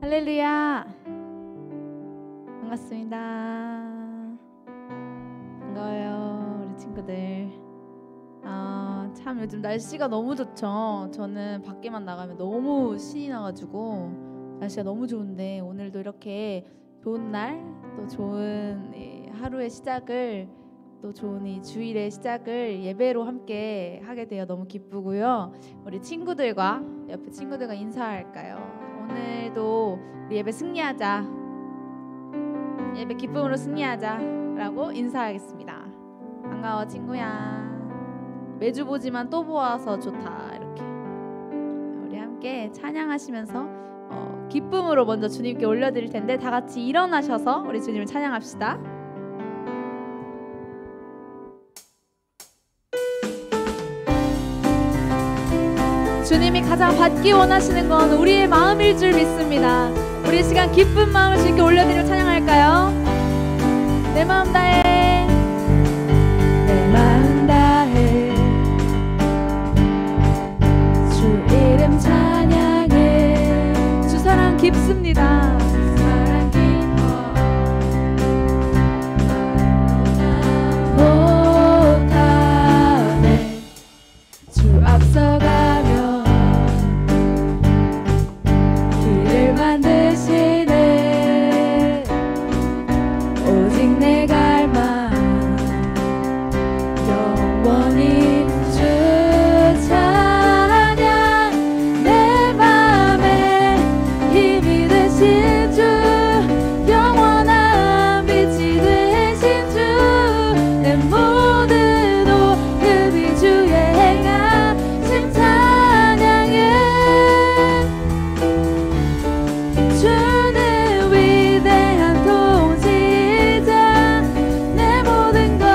할렐루야. 반갑습니다. 반가워요 우리 친구들. 참 요즘 날씨가 너무 좋죠. 저는 밖에만 나가면 너무 신이 나가지고 날씨가 너무 좋은데 오늘도 이렇게 좋은 날, 또 좋은 하루의 시작을, 또 좋은 이 주일의 시작을 예배로 함께 하게 되어 너무 기쁘고요. 우리 친구들과 옆에 친구들과 인사할까요? 오늘도 우리 예배 승리하자, 예배 기쁨으로 승리하자 라고 인사하겠습니다. 반가워 친구야. 매주 보지만 또 보아서 좋다. 이렇게 우리 함께 찬양하시면서 기쁨으로 먼저 주님께 올려드릴 텐데, 다 같이 일어나셔서 우리 주님을 찬양합시다. 주님이 가장 받기 원하시는 건 우리의 마음일 줄 믿습니다. 우리 시간 기쁜 마음을 주님께 올려드리며 찬양할까요? 내 마음 다해, 내 마음 다해, 주 이름 찬양해. 주 사랑 깊습니다. 사랑 깊어 못하네. 주 앞서가며 만드시네. 오직 내 갈망 영원히 주 찬양. 내 맘에 힘이 되신 주, 영원한 빛이 되신 주, 내 모든 오급이 주의 행하심 찬양해. 주는 위대한 통치자, 내 모든 것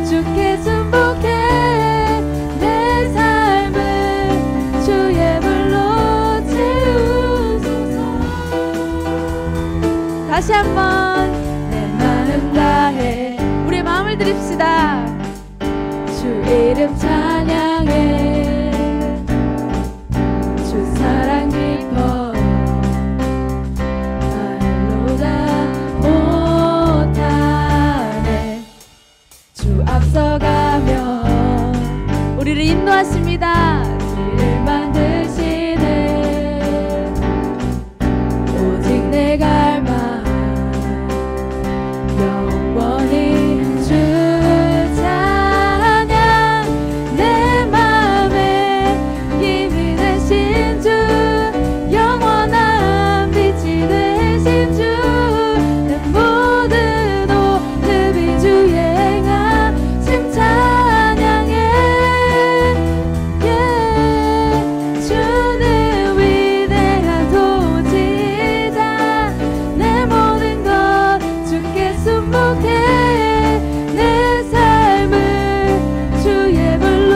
주께 순복해. 내 삶을 주의 불로 채우소서. 다시 한번 내 마음 다해, 우리의 마음을 드립시다. 주 이름 찬양해. 주 사랑 깊어 못하네. 주 앞서가며 우리를 인도하십니다. 길을 만드시네. 오직 내 갈망 영원히 주 찬양. 내 맘에 힘이 되신 주, 영원한 빛이 되신 주, 내 모든 오급이 주의 행하심 찬양해. 주는 위대한 통치자, 내 모든 것 주께 순복해. 내 삶을 주의 불로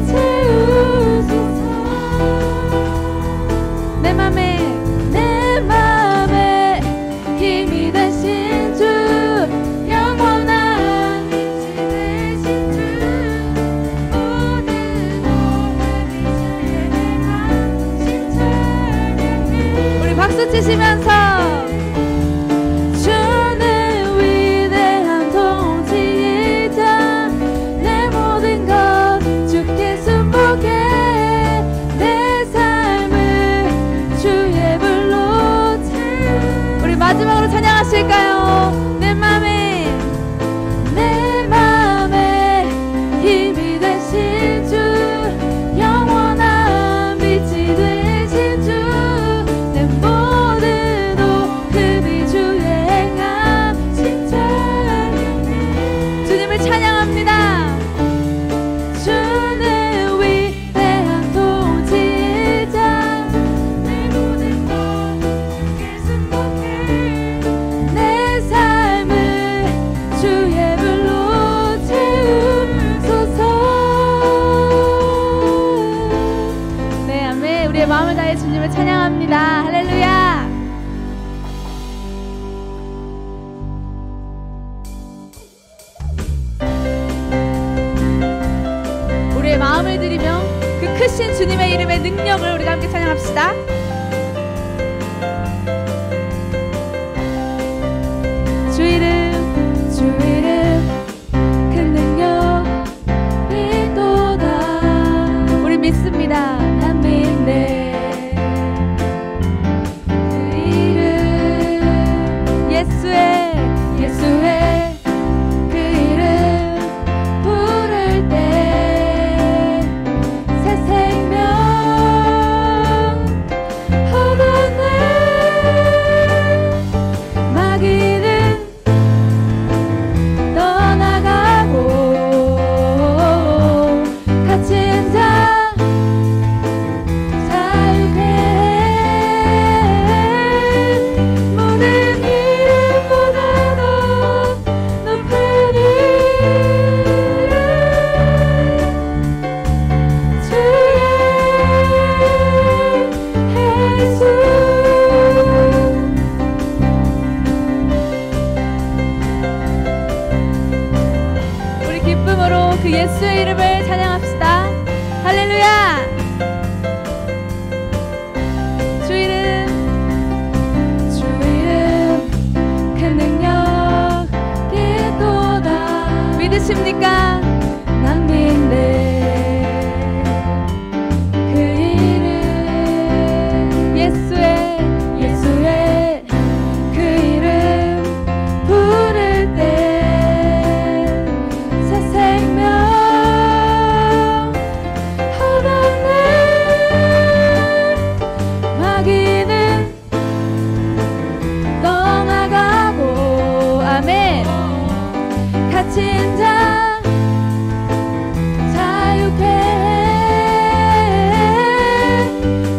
채우소서. 내 맘에 힘이 되신 주, 영원한 빛이 되신 주, 모든 오급이 주의 행하심 찬양해. 우리 박수 치시면서 주는 위대한 통치자, 내 모든 것 주께 순복해. 내 삶을 주의 불로 채우. 우리 마지막으로 찬양하실까요? 내 맘에 힘이 되신 주, 영원한 빛이 되신 주, 내 모든 오급이 주의 행하심 찬양해. 주님을 찬양합니다. 주는 위대한 통치자, 내 모든 것 주께 순복해. 내 삶을 주의 불로 채우소서. 네, 아멘. 우리의 마음을 다해 주님을 찬양합니다. 할렐루야. 우리의 마음을 드리며 그 크신 주님의 이름의 능력을 우리가 함께 찬양합시다. 그 예수의 이름을 찬양합시다. 할렐루야. 주 이름 그 능력이 또다. 믿으십니까? 난 믿네. 그 이름 예수의 그 이름 부를 때 새 생명 얻었네. 마귀는 떠나가고 아멘. 갇힌 자 자유케 해.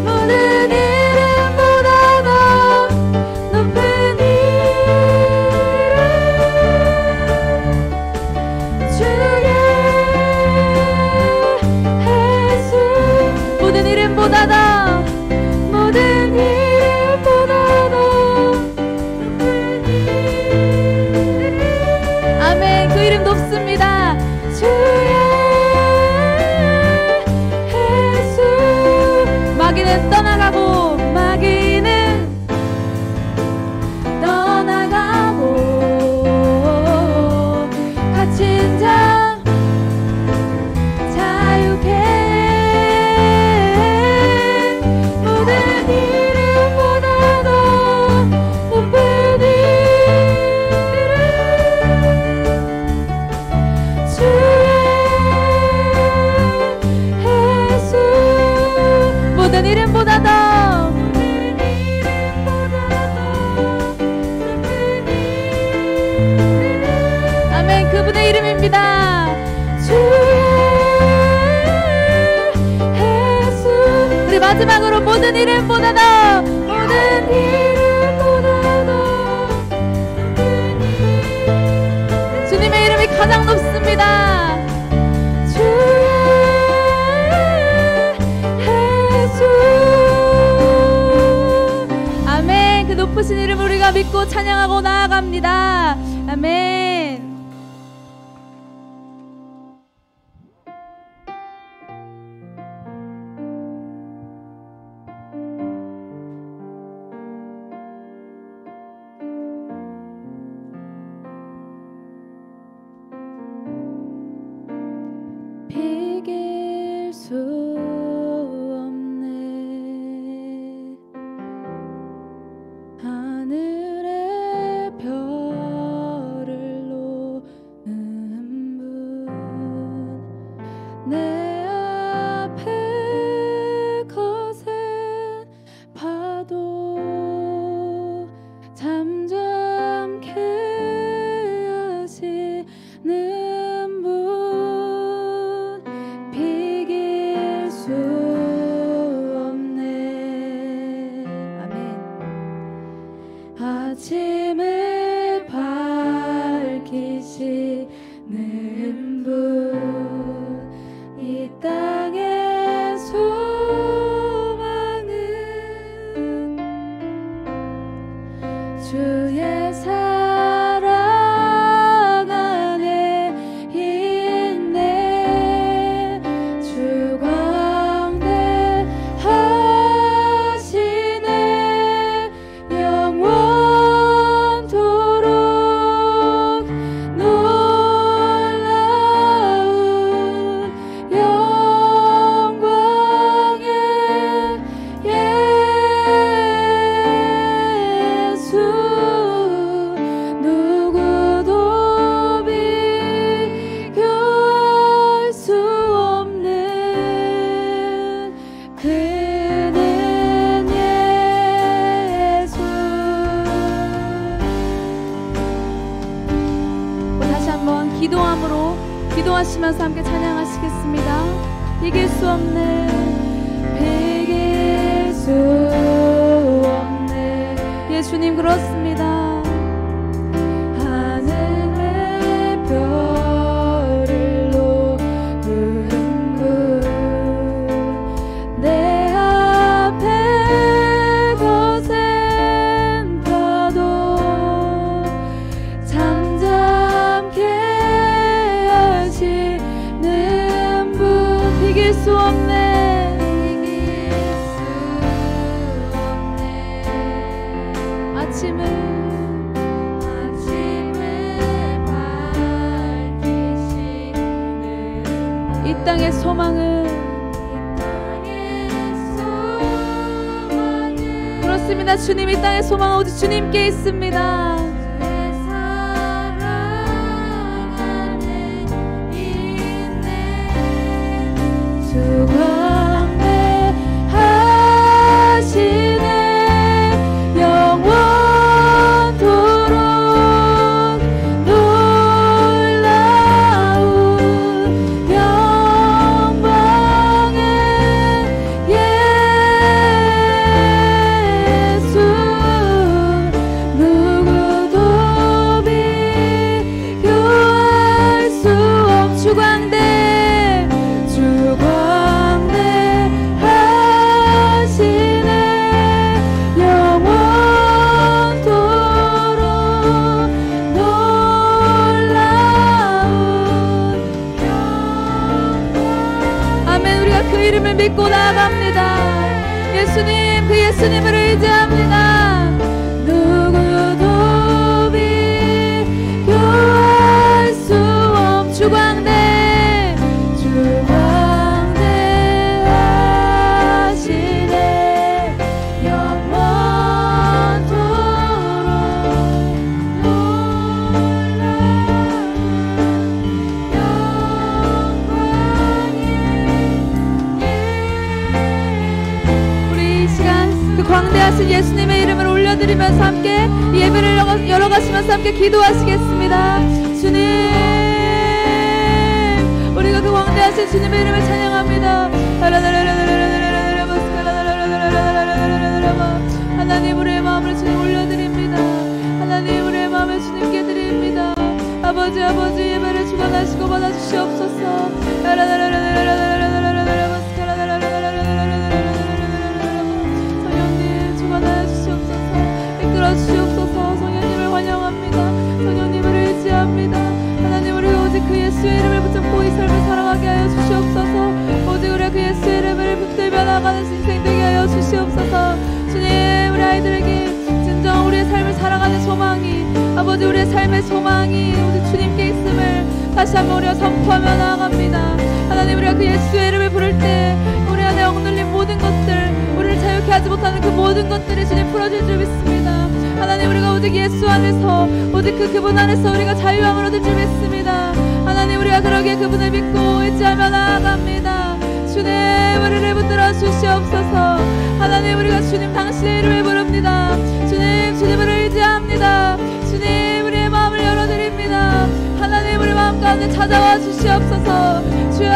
모든 이름보다 더 높은 이름 주의 예수. 모든 이름보다 더 모든 이름보다 더 높은 이름. 아멘. 그 이름 높습니다. 주의 예수. 마귀는 떠나가고 마귀는 떠나가고 갇힌 자 자유케 해. 모든 이름보다 더 높은 이름 주의 예수. 모든 이름보다 더 아멘. 그분의 이름입니다. 주의 예수. 우리 마지막으로 모든 이름보다 더 모든 이름보다 더 주님의 이름이 가장 높습니다. 주의 예수. 아멘. 그 높으신 이름을 우리가 믿고 찬양하고 나아갑니다. 아멘. 비길 수 없네. 하늘의 별을 노는 분. 내 앞에 거센 파도 잠잠케 하시는 분. 비길 수 없네. 아멘. 아침을 밝히시는 분. 이 땅의 소망은 주의 사랑 안에 있네. 주 광대하시네. 영원토록 놀라운 영광의 예수. 누구도 비교할 수 없는 그는 예수. 다시 한번 기도하시면서 함께 찬양하시겠습니다. 이길 수 없네. 비길 수 없네. 예수님 그렇습니다. 하늘의 별을 놓은 분. 내 앞에 거센 파도 잠잠케 하시 수 없네. 이길 수 없네. 아침을 밝히시는 이 땅의 소망은 그렇습니다. 주님, 이 땅의 소망은 오직 주님께 있습니다. 주의 사랑 안에 있네. 주 광대하시네. 영원토록 놀라운 영광의 예수, 누구도 비교할 수 없. 주 광대, 주 광대하시네. 영원토록 놀라운 영광. 아멘. 우리가 그 이름을 믿고 나아갑니다. 예수님, 그 예수님을 의지합니다. 누구도 비교할 수 없. 주 광대, 주 광대하시네. 영원토록 우리 이 시간 그 광대하신 예수님의 이름을 올려드리면서 함께 예배를 열어가시면서 함께 기도하시겠습니다. 주님, 우리가 그 광대하신 주님의 이름을 찬양합니다. 하나님, 우리의 마음을 주님 올려드립니다. 하나님, 우리의 마음을 주님께 드립니다. 아버지, 예배를 주관하시고 받아주시옵소서. 성령님, 주관하여 주시옵소서. 이끌어 주시옵소서. 성령님을 환영합니다. 성령님을 의지합니다. 하나님, 우리가 오직 그 예수의 이름을 붙잡고 이 삶을 살아가게 하여 주시옵소서. 오직 우리가 그 예수의 이름을 붙들며 나가는 인생 되게 하여 주시옵소서. 주님, 우리 아이들에게 진정 우리의 삶을 살아가는 소망이, 아버지, 우리의 삶의 소망이 오직 주님께 있음을 다시 한번 우리가 선포하며 나아갑니다. 하나님, 우리가 그 예수의 이름을 부를 때 우리 안에 억눌린 모든 것들, 우리를 자유케 하지 못하는 그 모든 것들이 주님 풀어줄 줄 믿습니다. 하나님, 우리가 오직 예수 안에서, 오직 그분 안에서 우리가 자유함을 얻을 줄 믿습니다. 하나님, 우리가 그러기에 그분을 믿고 의지하며 나아갑니다. 주님, 우리를 붙들어 주시옵소서. 하나님, 우리가 주님 당신의 이름을 부릅니다. 주님, 주님을 의지합니다. 주님, 우리의 마음을 열어드립니다. 하나님, 우리 마음 가운데 찾아와 주시옵소서. 주여,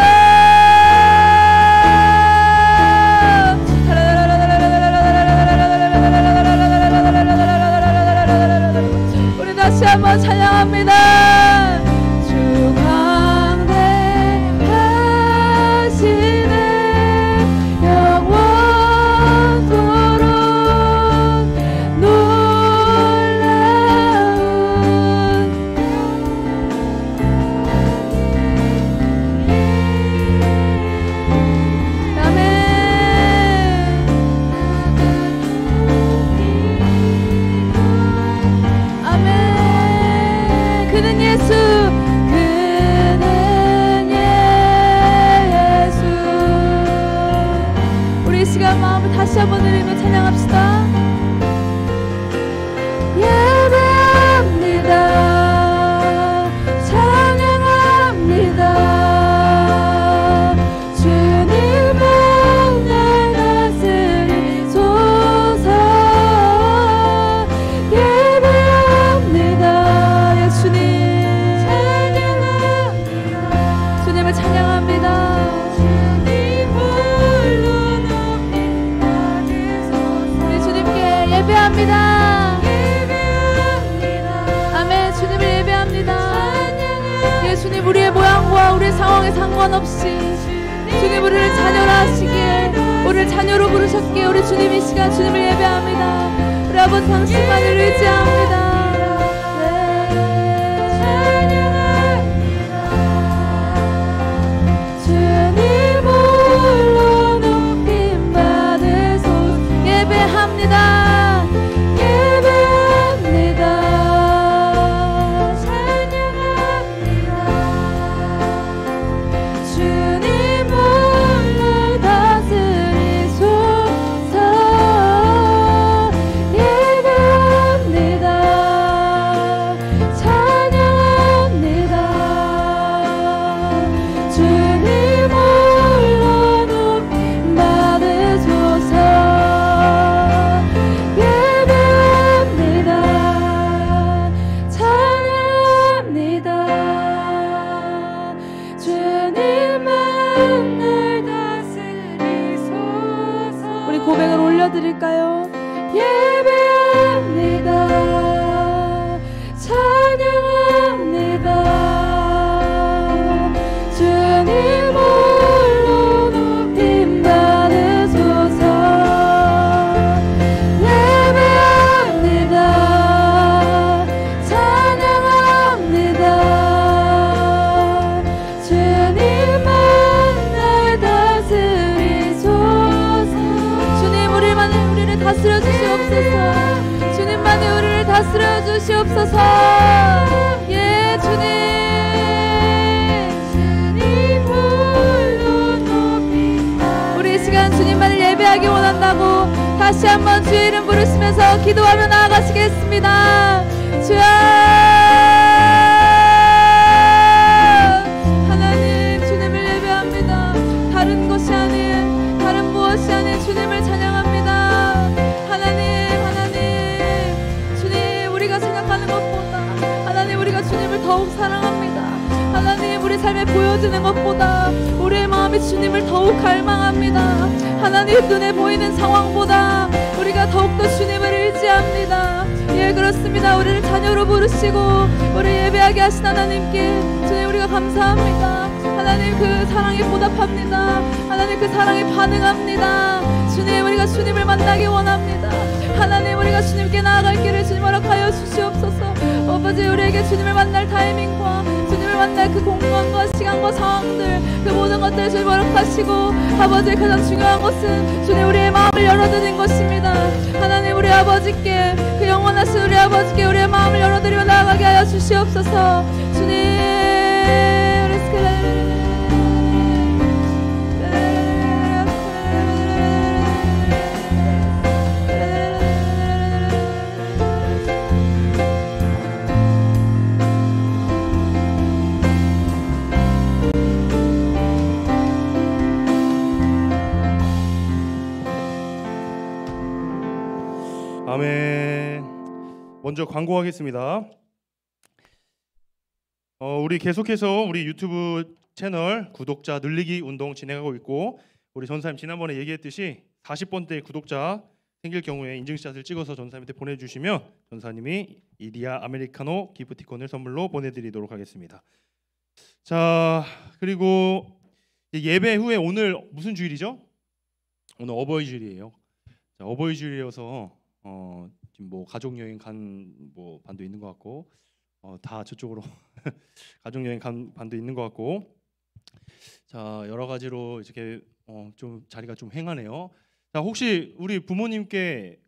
우리 다시 한번 찬양합니다. 주 광대하시네. 영원토록 놀라운 다시 한번 드리며 찬양합시다. 예배합니다. 찬양합니다. 주님은 날 다스리소서. 예배합니다. 예수님 찬양합니다. 주님을 찬양합니다. 예배합니다. 아멘. 주님을 예배합니다. 예수님, 우리의 모양과 우리의 상황에 상관없이 주님 우리를 자녀라 하시기에, 우리를 자녀로 부르셨기에 우리 주님 이 시간 주님을 예배합니다. 우리 아버지 당신만을 의지합니다. 주님 올려드릴까요? 예배합니다. 찬양합니다. 주님 홀로 높임 받으소서. 예배합니다. 찬양합니다. 주님만 날 다스리소서. 주님 우리를 다스려 주시옵소서. 주님만이 우리를 다스려 주시옵소서. 예 주님. 우리 이 시간 주님만을 예배하기 원한다고 다시 한번 주의 이름 부르시면서 기도하며 나아가시겠습니다. 주여 하나님 주님을 예배합니다. 다른 것이 아닌 다른 무엇이 아닌 주님을 찬양합니다. 하나님 주님 우리가 생각하는 것보다 하나님 우리가 주님을 더욱 사랑합니다. 하나님 우리 삶에 보여지는 것보다 우리의 마음이 주님을 더욱 갈망합니다. 하나님 눈에 보이는 상황보다 우리가 더욱더 주님을 의지합니다. 예 그렇습니다. 우리를 자녀로 부르시고 우리 예배하게 하신 하나님께 주님 우리가 감사합니다. 하나님 그 사랑에 보답합니다. 하나님 그 사랑에 반응합니다. 주님 우리가 주님을 만나기 원합니다. 하나님 우리가 주님께 나아갈 길을 주님 허락하여 주시옵소서. 아버지 우리에게 주님을 만날 타이밍과 주님을 만날 그 공간과 시간과 상황들 그 모든 것들을 주님 허락하시고 아버지 가장 중요한 것은 주님 우리의 마음을 열어드린 것입니다. 하나님 우리 아버지께 그 영원하신 우리 아버지께 우리의 마음을 열어드리며 나아가게 하여 주시옵소서. 주님 아멘. 먼저 광고하겠습니다. 우리 계속해서 우리 유튜브 채널 구독자 늘리기 운동 진행하고 있고 우리 전사님 지난번에 얘기했듯이 40번대 구독자 생길 경우에 인증샷을 찍어서 전사님한테 보내주시면 전사님이 이디야 아메리카노 기프티콘을 선물로 보내드리도록 하겠습니다. 자 그리고 예배 후에 오늘 무슨 주일이죠? 오늘 어버이 주일이에요. 자, 어버이 주일이어서 지금 뭐 가족 여행 간 뭐 반도 있는 것 같고 다 저쪽으로 가족 여행 간 반도 있는 것 같고 자 여러 가지로 이렇게 좀 자리가 좀 횡하네요. 자 혹시 우리 부모님께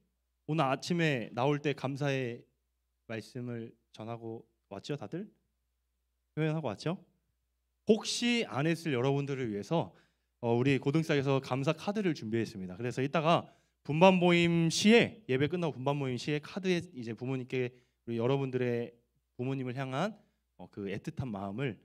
오늘 아침에 나올 때 감사의 말씀을 전하고 왔죠? 다들 표현하고 왔죠? 혹시 안 했을 여러분들을 위해서 우리 고등학교에서 감사 카드를 준비했습니다. 그래서 이따가 분반 모임 시에 예배 끝나고 분반 모임 시에 카드에 이제 부모님께 우리 여러분들의 부모님을 향한 그 애틋한 마음을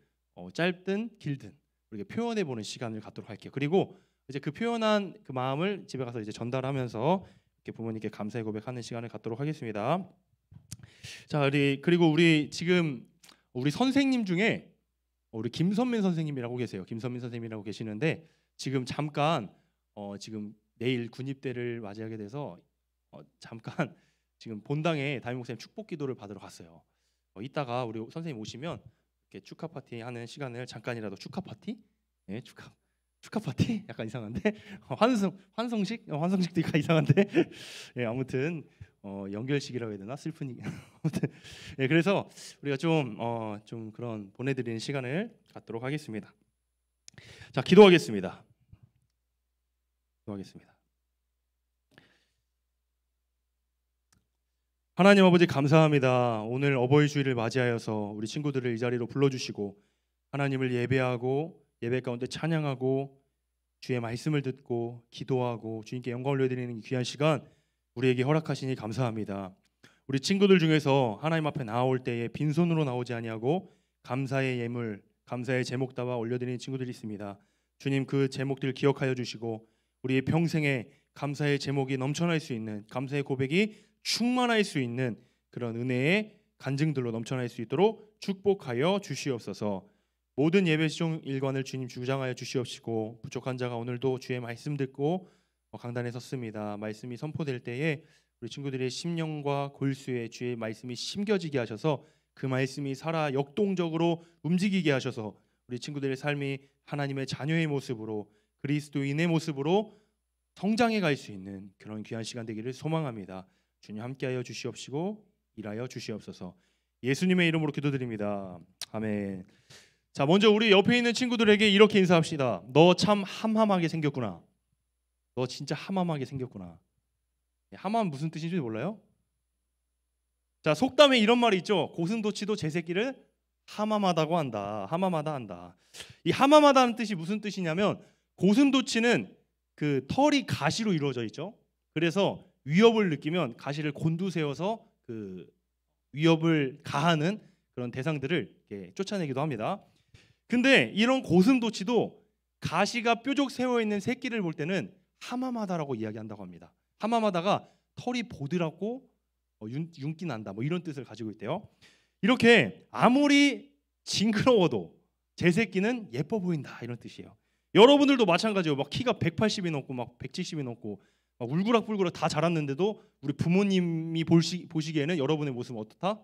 짧든 길든 우리가 표현해 보는 시간을 갖도록 할게요. 그리고 이제 그 표현한 그 마음을 집에 가서 이제 전달하면서 이렇게 부모님께 감사의 고백하는 시간을 갖도록 하겠습니다. 자, 그리고 우리 지금 우리 선생님 중에 우리 김선민 선생님이라고 계세요. 김선민 선생님이라고 계시는데 지금 잠깐 지금 내일 군입대를 맞이하게 돼서 잠깐 지금 본당에 담임 목사님 축복 기도를 받으러 갔어요. 이따가 우리 선생님 오시면 이렇게 축하 파티 하는 시간을 잠깐이라도 축하 파티? 네, 축하 파티? 약간 이상한데 환성식도 약간 이상한데 네, 아무튼 연결식이라고 해야 되나 슬픈 아무튼 네, 그래서 우리가 좀 그런 보내드리는 시간을 갖도록 하겠습니다. 자 기도하겠습니다. 하나님 아버지 감사합니다. 오늘 어버이 주일을 맞이하여서 우리 친구들을 이 자리로 불러주시고 하나님을 예배하고 예배 가운데 찬양하고 주의 말씀을 듣고 기도하고 주님께 영광 올려드리는 귀한 시간 우리에게 허락하시니 감사합니다. 우리 친구들 중에서 하나님 앞에 나올 때에 빈손으로 나오지 아니하고 감사의 예물, 감사의 제목 담아 올려드리는 친구들이 있습니다. 주님 그 제목들 기억하여 주시고 우리의 평생에 감사의 제목이 넘쳐날 수 있는 감사의 고백이 충만할 수 있는 그런 은혜의 간증들로 넘쳐날 수 있도록 축복하여 주시옵소서. 모든 예배 시종 일관을 주님 주장하여 주시옵시고 부족한 자가 오늘도 주의 말씀 듣고 강단에 섰습니다. 말씀이 선포될 때에 우리 친구들의 심령과 골수에 주의 말씀이 심겨지게 하셔서 그 말씀이 살아 역동적으로 움직이게 하셔서 우리 친구들의 삶이 하나님의 자녀의 모습으로 그리스도인의 모습으로 성장해 갈 수 있는 그런 귀한 시간 되기를 소망합니다. 주님 함께하여 주시옵시고 일하여 주시옵소서. 예수님의 이름으로 기도드립니다. 아멘. 자, 먼저 우리 옆에 있는 친구들에게 이렇게 인사합시다. 너 참 함함하게 생겼구나. 너 진짜 함함하게 생겼구나. 함함 무슨 뜻인지 몰라요? 자, 속담에 이런 말이 있죠. 고슴도치도 제 새끼를 함함하다고 한다. 함함하다 한다. 이 함함하다는 뜻이 무슨 뜻이냐면 고슴도치는 그 털이 가시로 이루어져 있죠. 그래서 위협을 느끼면 가시를 곤두세워서 그 위협을 가하는 그런 대상들을 이렇게 쫓아내기도 합니다. 근데 이런 고슴도치도 가시가 뾰족 세워 있는 새끼를 볼 때는 함함하다라고 이야기한다고 합니다. 함함하다가 털이 보드랍고 윤기 난다 뭐 이런 뜻을 가지고 있대요. 이렇게 아무리 징그러워도 제 새끼는 예뻐 보인다 이런 뜻이에요. 여러분들도 마찬가지예요. 막 키가 180이 넘고 막 170이 넘고 막 울그락불그락 다 자랐는데도 우리 부모님이 보시기에는 여러분의 모습은 어떻다?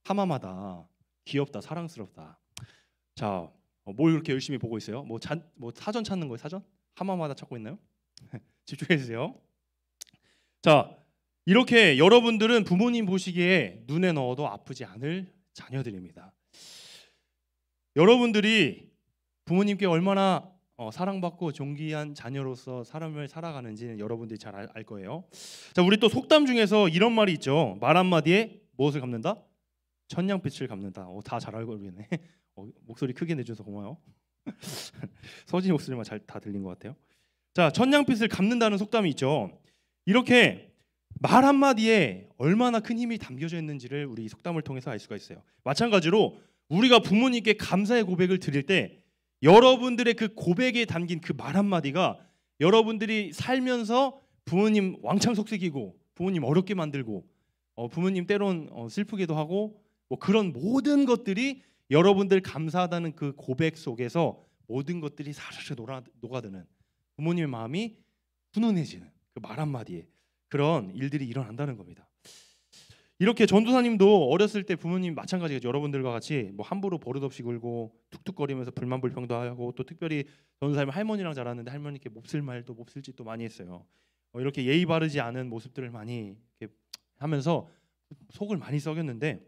함함하다, 귀엽다, 사랑스럽다. 자, 뭘 이렇게 열심히 보고 있어요? 뭐 사전 찾는 거예요? 사전? 함함하다 찾고 있나요? 집중해 주세요. 자, 이렇게 여러분들은 부모님 보시기에 눈에 넣어도 아프지 않을 자녀들입니다. 여러분들이 부모님께 얼마나 사랑받고 존귀한 자녀로서 삶을 살아가는지는 여러분들이 잘 알 거예요. 자, 우리 또 속담 중에서 이런 말이 있죠. 말 한마디에 무엇을 갚는다? 천냥빛을 갚는다. 다 잘 알고 있네. 목소리 크게 내줘서 고마워요. 서진이 목소리만 잘 다 들린 것 같아요. 자, 천냥빛을 갚는다는 속담이 있죠. 이렇게 말 한마디에 얼마나 큰 힘이 담겨져 있는지를 우리 이 속담을 통해서 알 수가 있어요. 마찬가지로 우리가 부모님께 감사의 고백을 드릴 때 여러분들의 그 고백에 담긴 그 말 한마디가 여러분들이 살면서 부모님 왕창 속삭이고 부모님 어렵게 만들고 부모님 때론 슬프게도 하고 뭐 그런 모든 것들이 여러분들 감사하다는 그 고백 속에서 모든 것들이 사르르 녹아드는 부모님의 마음이 훈훈해지는 그 말 한마디에 그런 일들이 일어난다는 겁니다. 이렇게 전도사님도 어렸을 때 부모님 마찬가지겠죠. 여러분들과 같이 뭐 함부로 버릇없이 굴고 툭툭거리면서 불만불평도 하고 또 특별히 전도사님 할머니랑 자랐는데 할머니께 몹쓸 말도 몹쓸 짓도 많이 했어요. 이렇게 예의 바르지 않은 모습들을 많이 이렇게 하면서 속을 많이 썩였는데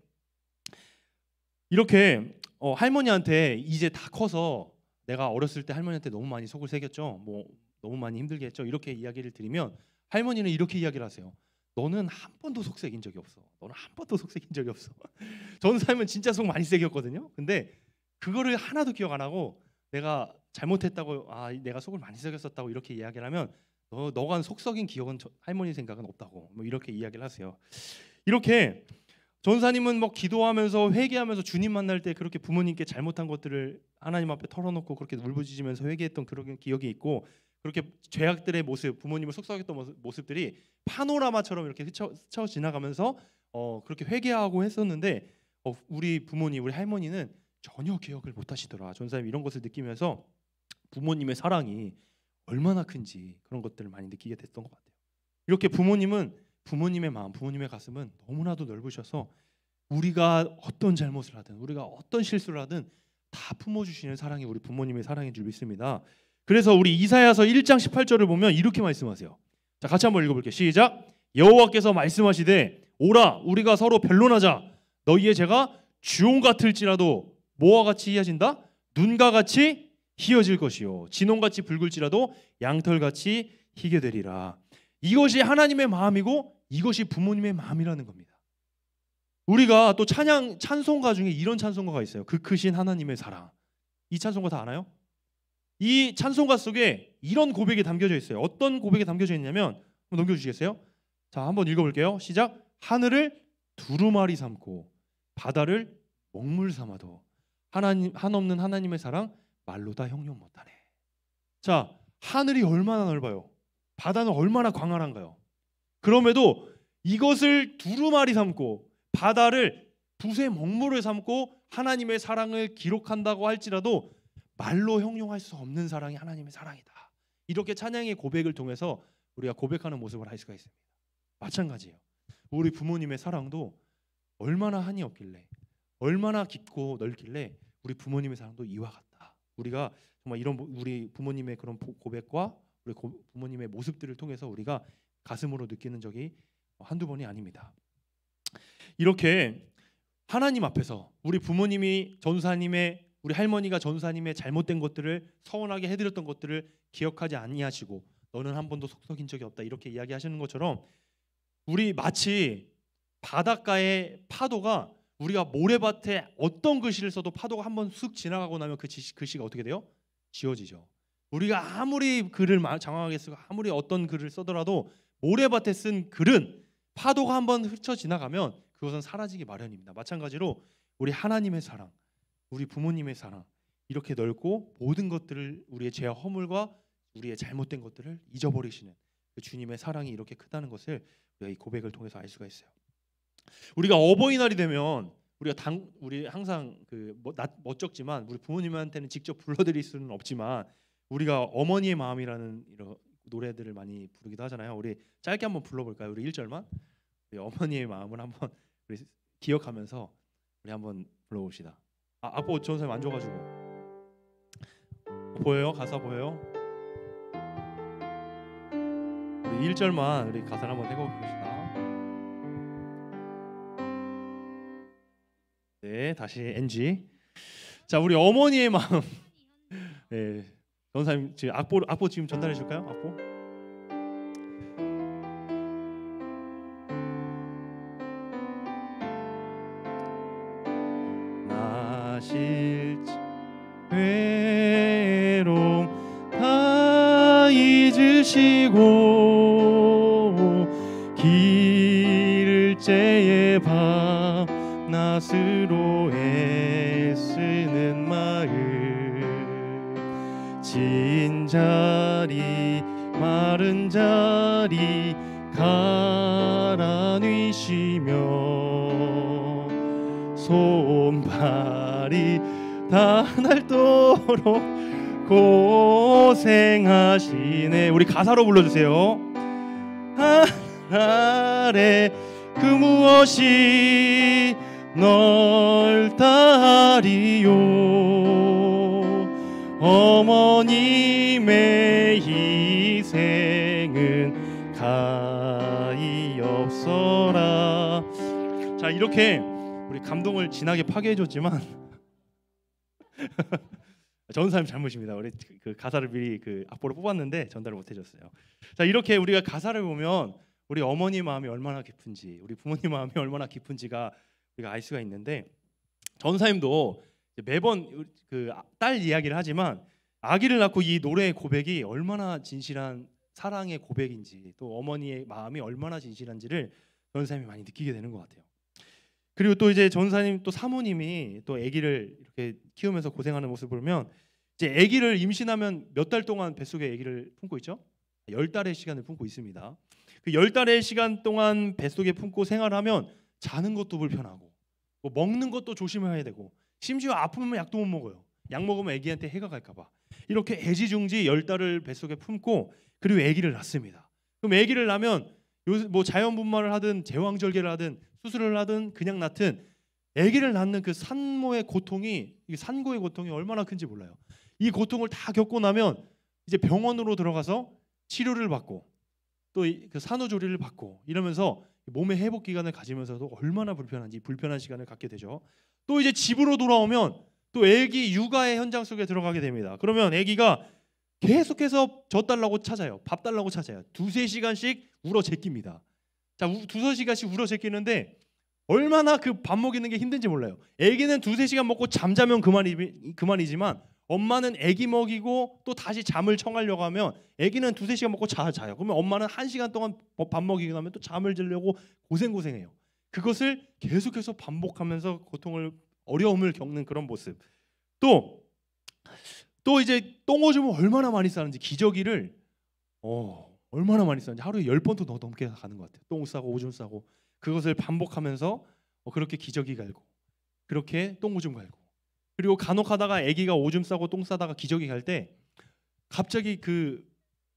이렇게 할머니한테 이제 다 커서 내가 어렸을 때 할머니한테 너무 많이 속을 새겼죠. 뭐 너무 많이 힘들게 했죠. 이렇게 이야기를 드리면 할머니는 이렇게 이야기를 하세요. 너는 한 번도 속 새긴 적이 없어. 너는 한 번도 속 새긴 적이 없어. 전 삶은 진짜 속 많이 새겼거든요. 근데 그거를 하나도 기억 안 하고 내가 잘못했다고 내가 속을 많이 새겼었다고 이렇게 이야기를 하면 너가 속 썩인 기억은 할머니 생각은 없다고 뭐 이렇게 이야기를 하세요. 이렇게 전사님은 뭐 기도하면서 회개하면서 주님 만날 때 그렇게 부모님께 잘못한 것들을 하나님 앞에 털어놓고 그렇게 울부짖으면서 회개했던 그런 기억이 있고 그렇게 죄악들의 모습, 부모님을 속삭였던 모습들이 파노라마처럼 이렇게 스쳐 지나가면서 그렇게 회개하고 했었는데 우리 부모님, 우리 할머니는 전혀 기억을 못 하시더라. 전사님 이런 것을 느끼면서 부모님의 사랑이 얼마나 큰지 그런 것들을 많이 느끼게 됐던 것 같아요. 이렇게 부모님은 부모님의 마음, 부모님의 가슴은 너무나도 넓으셔서 우리가 어떤 잘못을 하든 우리가 어떤 실수를 하든 다 품어주시는 사랑이 우리 부모님의 사랑인 줄 믿습니다. 그래서 우리 이사야서 1장 18절을 보면 이렇게 말씀하세요. 자, 같이 한번 읽어볼게요. 시작. 여호와께서 말씀하시되 오라 우리가 서로 변론하자. 너희의 죄가 주홍 같을지라도 뭐와 같이 희어진다? 눈과 같이 희어질 것이요 진홍같이 붉을지라도 양털같이 희게 되리라. 이것이 하나님의 마음이고 이것이 부모님의 마음이라는 겁니다. 우리가 또 찬송가 중에 이런 찬송가가 있어요. 그 크신 하나님의 사랑. 이 찬송가 다 아나요? 이 찬송가 속에 이런 고백이 담겨져 있어요. 어떤 고백이 담겨져 있냐면 한번 넘겨주시겠어요? 자, 한번 읽어볼게요. 시작. 하늘을 두루마리 삼고 바다를 먹물 삼아도 한없는 하나님의 사랑 말로 다 형용 못하네. 자, 하늘이 얼마나 넓어요. 바다는 얼마나 광활한가요. 그럼에도 이것을 두루마리 삼고 바다를 붓의 먹물을 삼고 하나님의 사랑을 기록한다고 할지라도 말로 형용할 수 없는 사랑이 하나님의 사랑이다. 이렇게 찬양의 고백을 통해서 우리가 고백하는 모습을 알 수가 있습니다. 마찬가지예요. 우리 부모님의 사랑도 얼마나 한이 없길래, 얼마나 깊고 넓길래 우리 부모님의 사랑도 이와 같다. 우리가 정말 이런 우리 부모님의 그런 고백과 우리 부모님의 모습들을 통해서 우리가 가슴으로 느끼는 적이 한두 번이 아닙니다. 이렇게 하나님 앞에서 우리 부모님이 전사님의, 우리 할머니가 전사님의 잘못된 것들을, 서운하게 해드렸던 것들을 기억하지 아니하시고 너는 한 번도 속썩인 적이 없다 이렇게 이야기하시는 것처럼, 우리 마치 바닷가의 파도가, 우리가 모래밭에 어떤 글씨를 써도 파도가 한번 쑥 지나가고 나면 그 글씨가 어떻게 돼요? 지워지죠. 우리가 아무리 글을 장황하게 쓰고 아무리 어떤 글을 써더라도 모래밭에 쓴 글은 파도가 한번 흩쳐 지나가면 그것은 사라지기 마련입니다. 마찬가지로 우리 하나님의 사랑, 우리 부모님의 사랑, 이렇게 넓고 모든 것들을, 우리의 죄와 허물과 우리의 잘못된 것들을 잊어버리시는 그 주님의 사랑이 이렇게 크다는 것을 우리가 이 고백을 통해서 알 수가 있어요. 우리가 어버이날이 되면 우리 항상 멋쩍지만 우리 부모님한테는 직접 불러드릴 수는 없지만 우리가 어머니의 마음이라는 이런 노래들을 많이 부르기도 하잖아요. 우리 짧게 한번 불러볼까요? 우리 1절만 우리 어머니의 마음을 한번 우리 기억하면서 우리 한번 불러봅시다. 악보 전사님 안 줘가지고 보여요? 가사 보여요? 우리 1절만 우리 가사를 한번 해봅시다. 네, 다시 NG. 자, 우리 어머니의 마음. 네, 전사님 지금 악보 지금 전달해 줄까요? 악보. 나실지 외로움 다 잊으시고 길을 째에 밤낮으로 애쓰는 마음, 진 자리 마른 자리 가라뉘시며 손발이 닿을도록 고생하시네. 우리 가사로 불러주세요. 하늘에 그 무엇이 넓다 하리요. 어머님의 희생은 가히 없어라. 자, 이렇게 우리 감동을 진하게 파괴해줬지만 전사님 잘못입니다. 우리 그 가사를 미리 그 악보를 뽑았는데 전달을 못해줬어요. 자, 이렇게 우리가 가사를 보면 우리 어머니 마음이 얼마나 깊은지, 우리 부모님 마음이 얼마나 깊은지가 우리가 알 수가 있는데, 전사님도 매번 그 딸 이야기를 하지만 아기를 낳고 이 노래의 고백이 얼마나 진실한 사랑의 고백인지, 또 어머니의 마음이 얼마나 진실한지를 전사님이 많이 느끼게 되는 것 같아요. 그리고 또 이제 전사님 또 사모님이 또 아기를 이렇게 키우면서 고생하는 모습을 보면, 이제 아기를 임신하면 몇 달 동안 뱃속에 아기를 품고 있죠? 10달의 시간을 품고 있습니다. 그 10달의 시간 동안 뱃속에 품고 생활하면 자는 것도 불편하고 뭐 먹는 것도 조심해야 되고, 심지어 아프면 약도 못 먹어요. 약 먹으면 아기한테 해가 갈까 봐. 이렇게 애지중지 10달을 뱃속에 품고 그리고 아기를 낳습니다. 그럼 아기를 낳으면 뭐 자연분만을 하든 제왕절개를 하든 수술을 하든 그냥 낳든 아기를 낳는 그 산모의 고통이, 이 산고의 고통이 얼마나 큰지 몰라요. 이 고통을 다 겪고 나면 이제 병원으로 들어가서 치료를 받고 또 그 산후조리를 받고 이러면서 몸의 회복 기간을 가지면서도 얼마나 불편한 시간을 갖게 되죠. 또 이제 집으로 돌아오면 또 아기 육아의 현장 속에 들어가게 됩니다. 그러면 아기가 계속해서 젖 달라고 찾아요. 밥 달라고 찾아요. 2-3시간씩 울어 제낍니다. 자, 2-3시간씩 울어 제끼는데 얼마나 그 밥 먹이는 게 힘든지 몰라요. 아기는 2-3시간 먹고 잠자면 그만이지만 엄마는 아기 먹이고 또 다시 잠을 청하려고 하면 아기는 2-3시간 먹고 자요. 그러면 엄마는 1시간 동안 밥 먹이고 나면 또 잠을 들려고 고생해요. 그것을 계속해서 반복하면서 어려움을 겪는 그런 모습. 또 이제 똥오줌을 얼마나 많이 싸는지, 기저귀를 얼마나 많이 싸는지 하루에 10번도 더 넘게 가는 것 같아요. 똥 싸고 오줌 싸고 그것을 반복하면서 그렇게 기저귀 갈고 그렇게 똥오줌 갈고, 그리고 간혹하다가 아기가 오줌 싸고 똥 싸다가 기저귀 갈 때 갑자기 그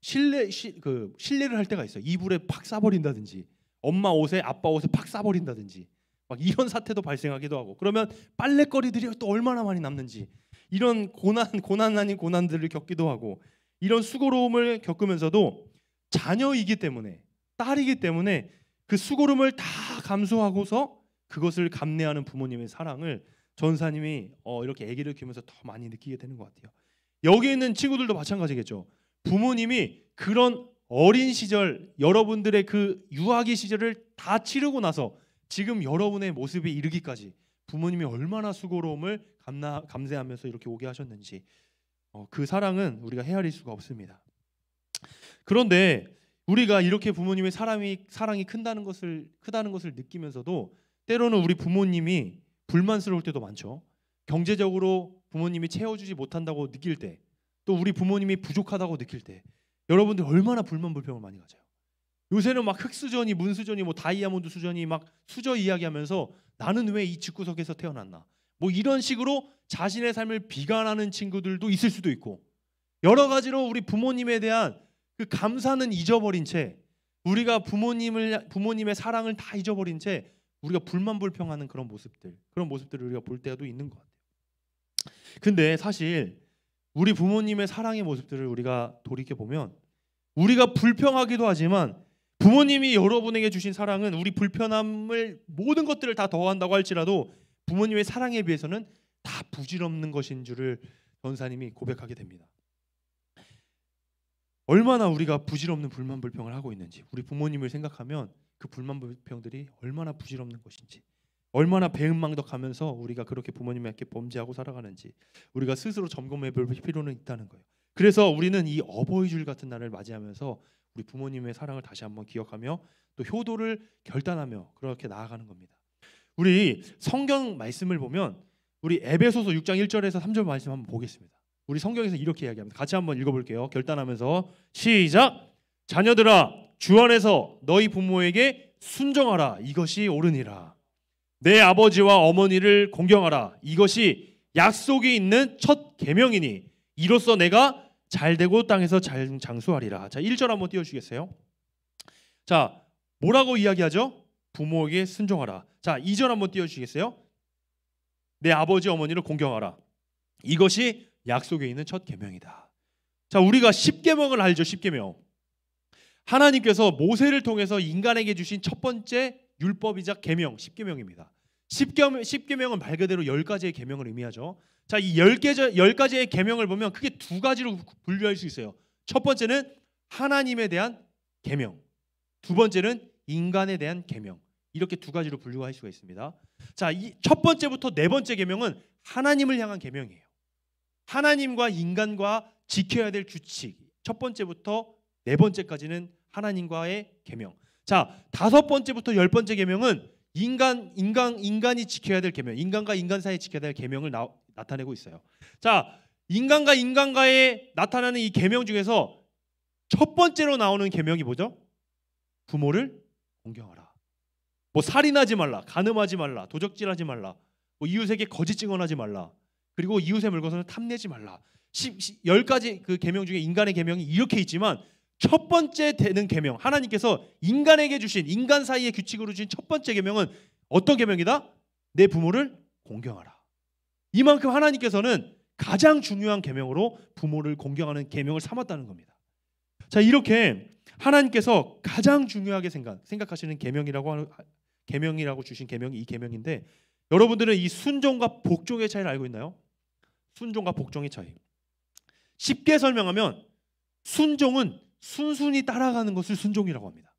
실례를 할 때가 있어요. 이불에 팍 싸버린다든지, 엄마 옷에 아빠 옷에 팍 싸버린다든지, 막 이런 사태도 발생하기도 하고, 그러면 빨래거리들이 또 얼마나 많이 남는지, 이런 고난 아닌 고난들을 겪기도 하고, 이런 수고로움을 겪으면서도 자녀이기 때문에, 딸이기 때문에 그 수고로움을 다 감수하고서 그것을 감내하는 부모님의 사랑을 전사님이 이렇게 아기를 키우면서 더 많이 느끼게 되는 것 같아요. 여기 있는 친구들도 마찬가지겠죠. 부모님이 그런 어린 시절, 여러분들의 그 유아기 시절을 다 치르고 나서 지금 여러분의 모습에 이르기까지 부모님이 얼마나 수고로움을 감내하면서 이렇게 오게 하셨는지, 그 사랑은 우리가 헤아릴 수가 없습니다. 그런데 우리가 이렇게 부모님의 사랑이 크다는 것을 느끼면서도 때로는 우리 부모님이 불만스러울 때도 많죠. 경제적으로 부모님이 채워주지 못한다고 느낄 때, 또 우리 부모님이 부족하다고 느낄 때 여러분들 얼마나 불만 불평을 많이 가져요. 요새는 막 흙수저니 문수저니 뭐 다이아몬드 수저니 막 수저 이야기하면서 나는 왜 이 집구석에서 태어났나, 뭐 이런 식으로 자신의 삶을 비관하는 친구들도 있을 수도 있고, 여러 가지로 우리 부모님에 대한 그 감사는 잊어버린 채, 우리가 부모님의 사랑을 다 잊어버린 채 우리가 불만불평하는 그런 모습들을 우리가 볼 때도 있는 것 같아요. 근데 사실 우리 부모님의 사랑의 모습들을 우리가 돌이켜 보면 우리가 불평하기도 하지만 부모님이 여러분에게 주신 사랑은 우리 불편함을 모든 것들을 다 더한다고 할지라도 부모님의 사랑에 비해서는 다 부질없는 것인 줄을 전사님이 고백하게 됩니다. 얼마나 우리가 부질없는 불만불평을 하고 있는지, 우리 부모님을 생각하면 그 불만불평들이 얼마나 부질없는 것인지, 얼마나 배은망덕하면서 우리가 그렇게 부모님에게 범죄하고 살아가는지 우리가 스스로 점검해 볼 필요는 있다는 거예요. 그래서 우리는 이 어버이줄 같은 날을 맞이하면서 우리 부모님의 사랑을 다시 한번 기억하며 또 효도를 결단하며 그렇게 나아가는 겁니다. 우리 성경 말씀을 보면 우리 에베소서 6장 1절에서 3절 말씀 한번 보겠습니다. 우리 성경에서 이렇게 이야기합니다. 같이 한번 읽어볼게요. 결단하면서 시작. 자녀들아, 주 안에서 너희 부모에게 순종하라. 이것이 옳으니라. 내 아버지와 어머니를 공경하라. 이것이 약속이 있는 첫 계명이니 이로써 내가 잘되고 땅에서 잘 장수하리라. 자, 1절 한번 띄워주시겠어요? 자, 뭐라고 이야기하죠? 부모에게 순종하라. 자, 2절 한번 띄워주시겠어요? 내 아버지 어머니를 공경하라. 이것이 약속에 있는 첫 계명이다. 자, 우리가 10계명을 알죠. 10계명. 하나님께서 모세를 통해서 인간에게 주신 첫 번째 율법이자 계명, 10계명입니다. 10계명은 말 그대로 10가지의 계명을 의미하죠. 자, 이 10가지의 계명을 보면 크게 두 가지로 분류할 수 있어요. 첫 번째는 하나님에 대한 계명, 두 번째는 인간에 대한 계명. 이렇게 두 가지로 분류할 수가 있습니다. 자, 이 첫 번째부터 네 번째 계명은 하나님을 향한 계명이에요. 하나님과 인간과 지켜야 될 규칙. 첫 번째부터 네 번째까지는 하나님과의 계명. 자, 다섯 번째부터 열 번째 계명은 인간이 지켜야 될 계명, 인간과 인간 사이에 지켜야 될 계명을 나타내고 있어요. 자, 인간과 인간과의 나타나는 이 계명 중에서 첫 번째로 나오는 계명이 뭐죠? 부모를 공경하라. 뭐 살인하지 말라, 간음하지 말라, 도적질하지 말라, 뭐 이웃에게 거짓 증언하지 말라, 그리고 이웃의 물건을 탐내지 말라. 10가지 그 계명 중에 인간의 계명이 이렇게 있지만 첫 번째 되는 계명, 하나님께서 인간에게 주신, 인간 사이의 규칙으로 주신 첫 번째 계명은 어떤 계명이다? 내 부모를 공경하라. 이만큼 하나님께서는 가장 중요한 계명으로 부모를 공경하는 계명을 삼았다는 겁니다. 자, 이렇게 하나님께서 가장 중요하게 생각하시는 계명이라고 주신 계명이 이 계명인데, 여러분들은 이 순종과 복종의 차이를 알고 있나요? 순종과 복종의 차이. 쉽게 설명하면 순종은 순순히 따라가는 것을 순종이라고 합니다.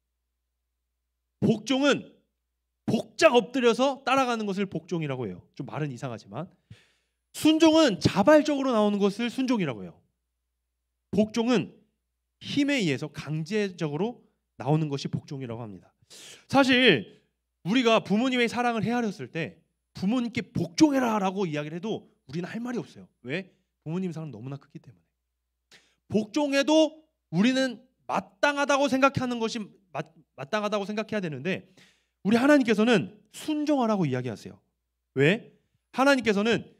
복종은 복작 엎드려서 따라가는 것을 복종이라고 해요. 좀 말은 이상하지만 순종은 자발적으로 나오는 것을 순종이라고 해요. 복종은 힘에 의해서 강제적으로 나오는 것이 복종이라고 합니다. 사실 우리가 부모님의 사랑을 헤아렸을 때 부모님께 복종해라라고 이야기를 해도 우리는 할 말이 없어요. 왜? 부모님 사랑 너무나 크기 때문에. 복종해도 우리는 마땅하다고 생각하는 것이 마땅하다고 생각해야 되는데, 우리 하나님께서는 순종하라고 이야기하세요. 왜? 하나님께서는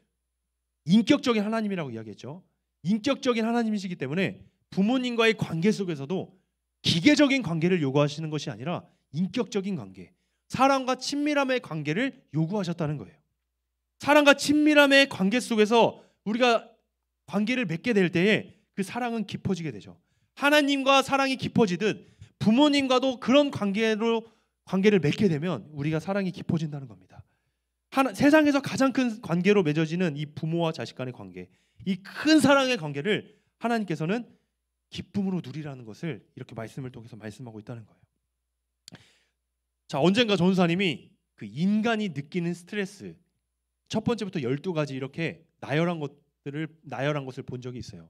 인격적인 하나님이라고 이야기했죠. 인격적인 하나님이시기 때문에 부모님과의 관계 속에서도 기계적인 관계를 요구하시는 것이 아니라 인격적인 관계, 사랑과 친밀함의 관계를 요구하셨다는 거예요. 사랑과 친밀함의 관계 속에서 우리가 관계를 맺게 될 때에 그 사랑은 깊어지게 되죠. 하나님과 사랑이 깊어지듯 부모님과도 그런 관계를 맺게 되면 우리가 사랑이 깊어진다는 겁니다. 세상에서 가장 큰 관계로 맺어지는 이 부모와 자식 간의 관계, 이 큰 사랑의 관계를 하나님께서는 기쁨으로 누리라는 것을 이렇게 말씀을 통해서 말씀하고 있다는 거예요. 자, 언젠가 전도사님이 그 인간이 느끼는 스트레스 첫 번째부터 12가지 이렇게 나열한 것을 본 적이 있어요.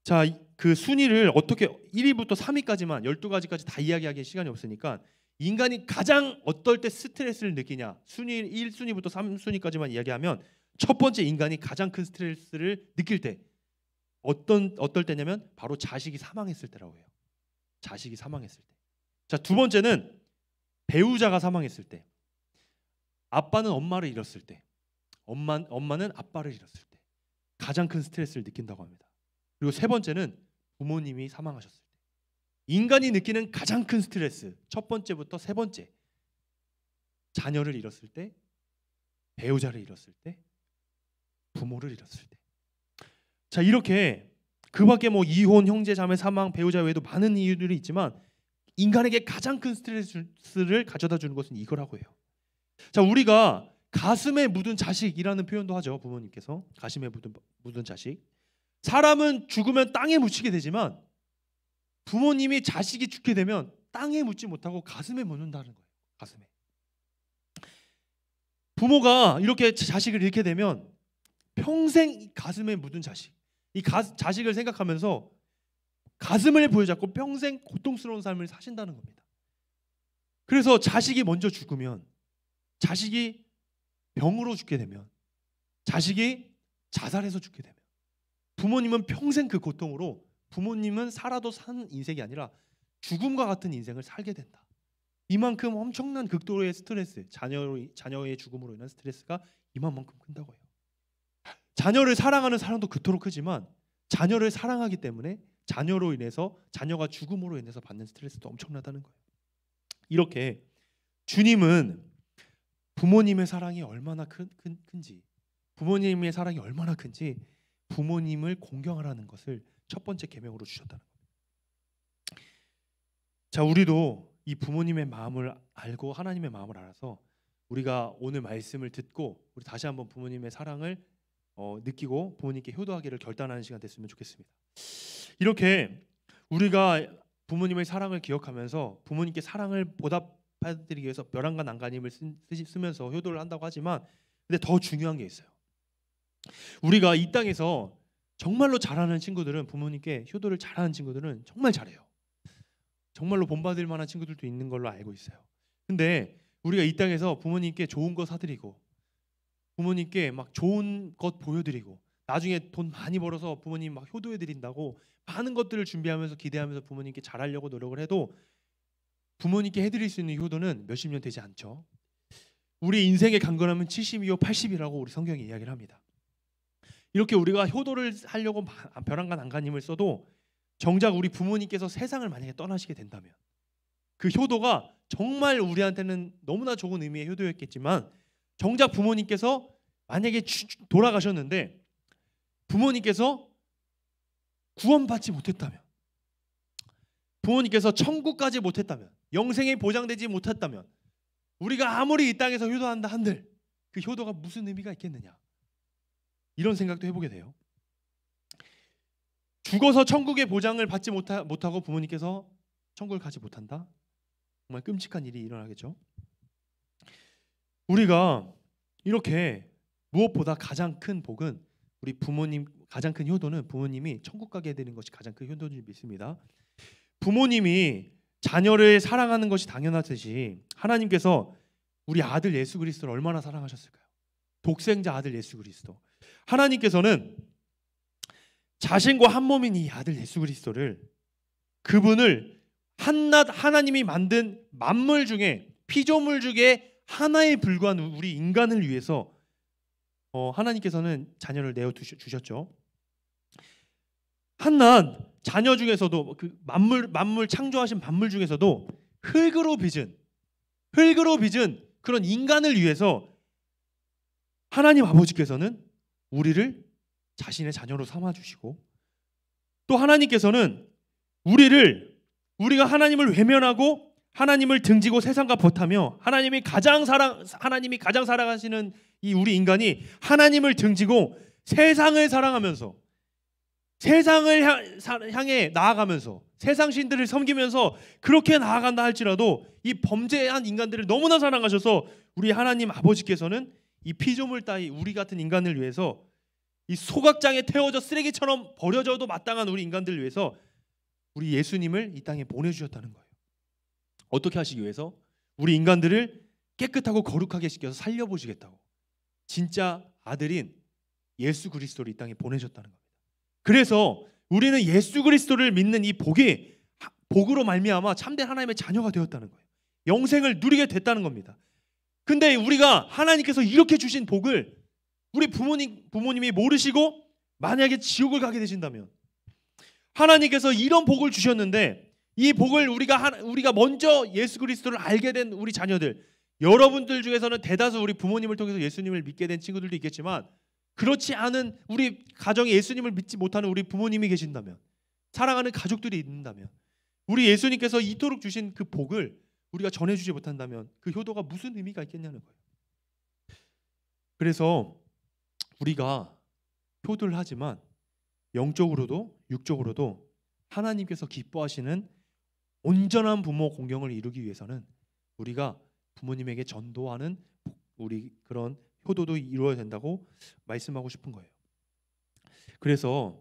자, 그 순위를 어떻게 1위부터 3위까지만 12가지까지 다 이야기하기에 시간이 없으니까 인간이 가장 어떨 때 스트레스를 느끼냐, 순위 1순위부터 3순위까지만 이야기하면 첫 번째 인간이 가장 큰 스트레스를 느낄 때 어떨 때냐면 바로 자식이 사망했을 때라고 해요. 자식이 사망했을 때. 자, 두 번째는 배우자가 사망했을 때, 아빠는 엄마를 잃었을 때, 엄마는 아빠를 잃었을 때 가장 큰 스트레스를 느낀다고 합니다. 그리고 세 번째는 부모님이 사망하셨을 때. 인간이 느끼는 가장 큰 스트레스 첫 번째부터 세 번째, 자녀를 잃었을 때, 배우자를 잃었을 때, 부모를 잃었을 때. 자, 이렇게 그 밖에 뭐 이혼, 형제, 자매, 사망, 배우자 외에도 많은 이유들이 있지만 인간에게 가장 큰 스트레스를 가져다 주는 것은 이거라고 해요. 자, 우리가 가슴에 묻은 자식이라는 표현도 하죠. 부모님께서 가슴에 묻은 자식. 사람은 죽으면 땅에 묻히게 되지만 부모님이 자식이 죽게 되면 땅에 묻지 못하고 가슴에 묻는다는 거예요. 가슴에. 부모가 이렇게 자식을 잃게 되면 평생 가슴에 묻은 자식, 이 자식을 생각하면서 가슴을 부여잡고 평생 고통스러운 삶을 사신다는 겁니다. 그래서 자식이 먼저 죽으면, 자식이 병으로 죽게 되면, 자식이 자살해서 죽게 되면 부모님은 평생 그 고통으로, 부모님은 살아도 산 인생이 아니라 죽음과 같은 인생을 살게 된다. 이만큼 엄청난 극도의 스트레스, 자녀의 죽음으로 인한 스트레스가 이만큼 큰다고 해요. 자녀를 사랑하는 사랑도 그토록 크지만 자녀를 사랑하기 때문에 자녀가 죽음으로 인해서 받는 스트레스도 엄청나다는 거예요. 이렇게 주님은 부모님의 사랑이 얼마나 큰지, 부모님의 사랑이 얼마나 큰지 부모님을 공경하라는 것을 첫 번째 계명으로 주셨다는 겁니다. 자, 우리도 이 부모님의 마음을 알고 하나님의 마음을 알아서 우리가 오늘 말씀을 듣고 우리 다시 한번 부모님의 사랑을 느끼고 부모님께 효도하기를 결단하는 시간 됐으면 좋겠습니다. 이렇게 우리가 부모님의 사랑을 기억하면서 부모님께 사랑을 보답해드리기 위해서 벼랑과 난간힘을 쓰면서 효도를 한다고 하지만, 근데 더 중요한 게 있어요. 우리가 이 땅에서 정말로 잘하는 친구들은, 부모님께 효도를 잘하는 친구들은 정말 잘해요. 정말로 본받을 만한 친구들도 있는 걸로 알고 있어요. 근데 우리가 이 땅에서 부모님께 좋은 거 사드리고 부모님께 막 좋은 것 보여드리고 나중에 돈 많이 벌어서 부모님 막 효도해드린다고 많은 것들을 준비하면서 기대하면서 부모님께 잘하려고 노력을 해도 부모님께 해드릴 수 있는 효도는 몇십 년 되지 않죠. 우리 인생의 강건함은 70이요 80이라고 우리 성경이 이야기를 합니다. 이렇게 우리가 효도를 하려고 벼랑과 난간힘을 써도 정작 우리 부모님께서 세상을 만약에 떠나시게 된다면 그 효도가 정말 우리한테는 너무나 좋은 의미의 효도였겠지만, 정작 부모님께서 만약에 돌아가셨는데 부모님께서 구원받지 못했다면, 부모님께서 천국까지 못했다면, 영생이 보장되지 못했다면, 우리가 아무리 이 땅에서 효도한다 한들 그 효도가 무슨 의미가 있겠느냐, 이런 생각도 해보게 돼요. 죽어서 천국의 보장을 받지 못하고 부모님께서 천국을 가지 못한다? 정말 끔찍한 일이 일어나겠죠. 우리가 이렇게 무엇보다 가장 큰 복은, 우리 부모님 가장 큰 효도는 부모님이 천국 가게 되는 것이 가장 큰 효도인 줄 믿습니다. 부모님이 자녀를 사랑하는 것이 당연하듯이 하나님께서 우리 아들 예수 그리스도를 얼마나 사랑하셨을까요? 독생자 아들 예수 그리스도. 하나님께서는 자신과 한 몸인 이 아들 예수 그리스도를, 그분을 한낱 하나님이 만든 만물 중에, 피조물 중에 하나에 불과한 우리 인간을 위해서 하나님께서는 자녀를 내어 주셨죠. 한낱 자녀 중에서도 그 만물 창조하신 만물 중에서도 흙으로 빚은 그런 인간을 위해서 하나님 아버지께서는 우리를 자신의 자녀로 삼아 주시고, 또 하나님께서는 우리가 하나님을 외면하고 하나님을 등지고 세상과 버타며 하나님이 가장 사랑하시는 이 우리 인간이 하나님을 등지고 세상을 사랑하면서 세상을 향해 나아가면서 세상 신들을 섬기면서 그렇게 나아간다 할지라도 이 범죄한 인간들을 너무나 사랑하셔서 우리 하나님 아버지께서는 이 피조물 따위 우리 같은 인간을 위해서 이 소각장에 태워져 쓰레기처럼 버려져도 마땅한 우리 인간들을 위해서 우리 예수님을 이 땅에 보내주셨다는 거예요. 어떻게 하시기 위해서? 우리 인간들을 깨끗하고 거룩하게 시켜서 살려보시겠다고 진짜 아들인 예수 그리스도를 이 땅에 보내셨다는 겁니다. 그래서 우리는 예수 그리스도를 믿는 이 복으로 말미암아 참된 하나님의 자녀가 되었다는 거예요. 영생을 누리게 됐다는 겁니다. 근데 우리가 하나님께서 이렇게 주신 복을 우리 부모님이 모르시고 만약에 지옥을 가게 되신다면, 하나님께서 이런 복을 주셨는데 이 복을 우리가 먼저 예수 그리스도를 알게 된 우리 자녀들, 여러분들 중에서는 대다수 우리 부모님을 통해서 예수님을 믿게 된 친구들도 있겠지만 그렇지 않은 우리 가정에 예수님을 믿지 못하는 우리 부모님이 계신다면, 사랑하는 가족들이 있는다면, 우리 예수님께서 이토록 주신 그 복을 우리가 전해주지 못한다면 그 효도가 무슨 의미가 있겠냐는 거예요. 그래서 우리가 효도를 하지만 영적으로도 육적으로도 하나님께서 기뻐하시는 온전한 부모 공경을 이루기 위해서는 우리가 부모님에게 전도하는 우리 그런 효도도 이루어야 된다고 말씀하고 싶은 거예요. 그래서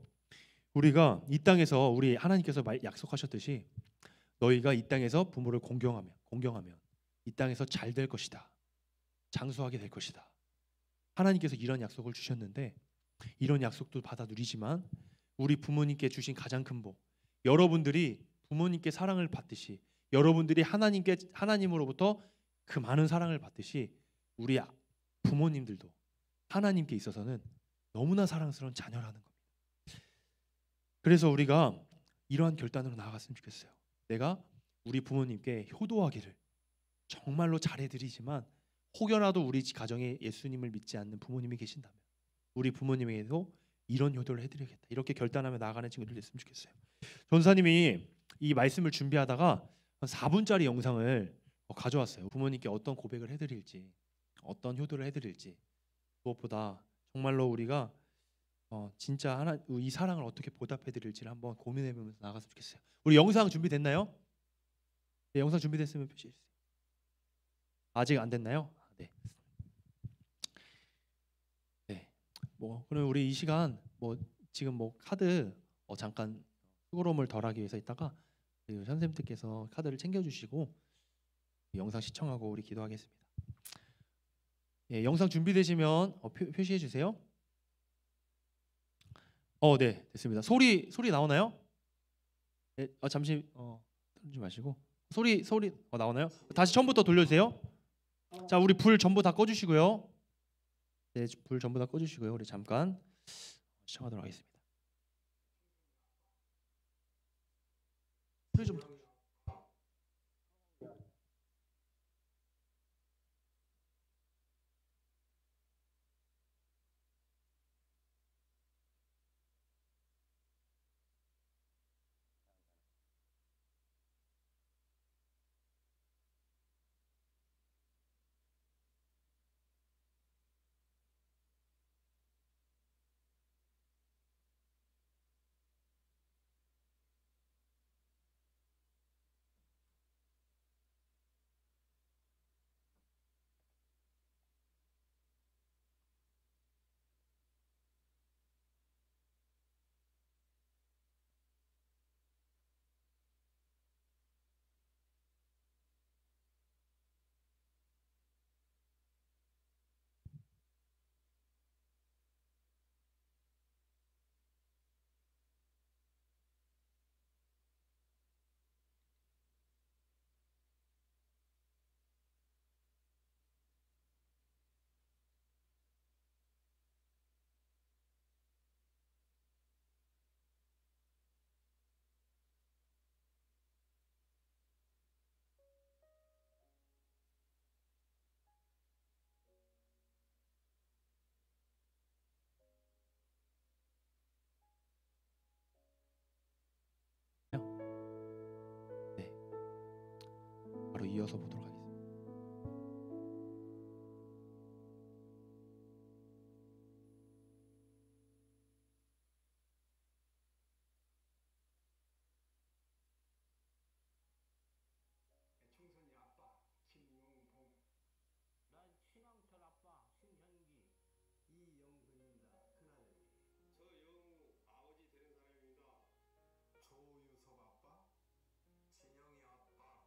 우리가 이 땅에서 우리 하나님께서 약속하셨듯이 너희가 이 땅에서 부모를 공경하면 이 땅에서 잘 될 것이다, 장수하게 될 것이다. 하나님께서 이런 약속을 주셨는데 이런 약속도 받아 누리지만 우리 부모님께 주신 가장 큰 복, 여러분들이 부모님께 사랑을 받듯이, 여러분들이 하나님으로부터 그 많은 사랑을 받듯이 우리 부모님들도 하나님께 있어서는 너무나 사랑스러운 자녀라는 겁니다. 그래서 우리가 이러한 결단으로 나아갔으면 좋겠어요. 내가 우리 부모님께 효도하기를 정말로 잘해드리지만 혹여라도 우리 가정에 예수님을 믿지 않는 부모님이 계신다면 우리 부모님에게도 이런 효도를 해드리겠다, 이렇게 결단하며 나아가는 친구들 됐으면 좋겠어요. 전사님이 이 말씀을 준비하다가 한 4분짜리 영상을 가져왔어요. 부모님께 어떤 고백을 해드릴지, 어떤 효도를 해드릴지, 무엇보다 정말로 우리가 진짜 이 사랑을 어떻게 보답해드릴지를 한번 고민해보면서 나갔으면 좋겠어요. 우리 영상 준비됐나요? 네, 영상 준비됐으면 표시해주세요. 아직 안 됐나요? 네. 네. 그럼 우리 이 시간 지금 카드 잠깐 수고로움을 덜하기 위해서 있다가 선생님들께서 카드를 챙겨주시고 영상 시청하고 우리 기도하겠습니다. 예, 영상 준비되시면 표시해 주세요. 네, 됐습니다. 소리 나오나요? 네, 잠시 틀지 마시고 소리 나오나요? 다시 처음부터 돌려주세요. 자, 우리 불 전부 다 꺼주시고요. 네, 불 전부 다 꺼주시고요. 우리 잠깐 시청하도록 하겠습니다. 소리 좀 이어서 보도록 하겠습니다. 청선이 아빠 김용봉, 난 신앙철 아빠 신현기. 이영근입니다. 큰아들이. 저 영우 아버지 되는 사람입니다. 조유섭 아빠, 진영이 아빠.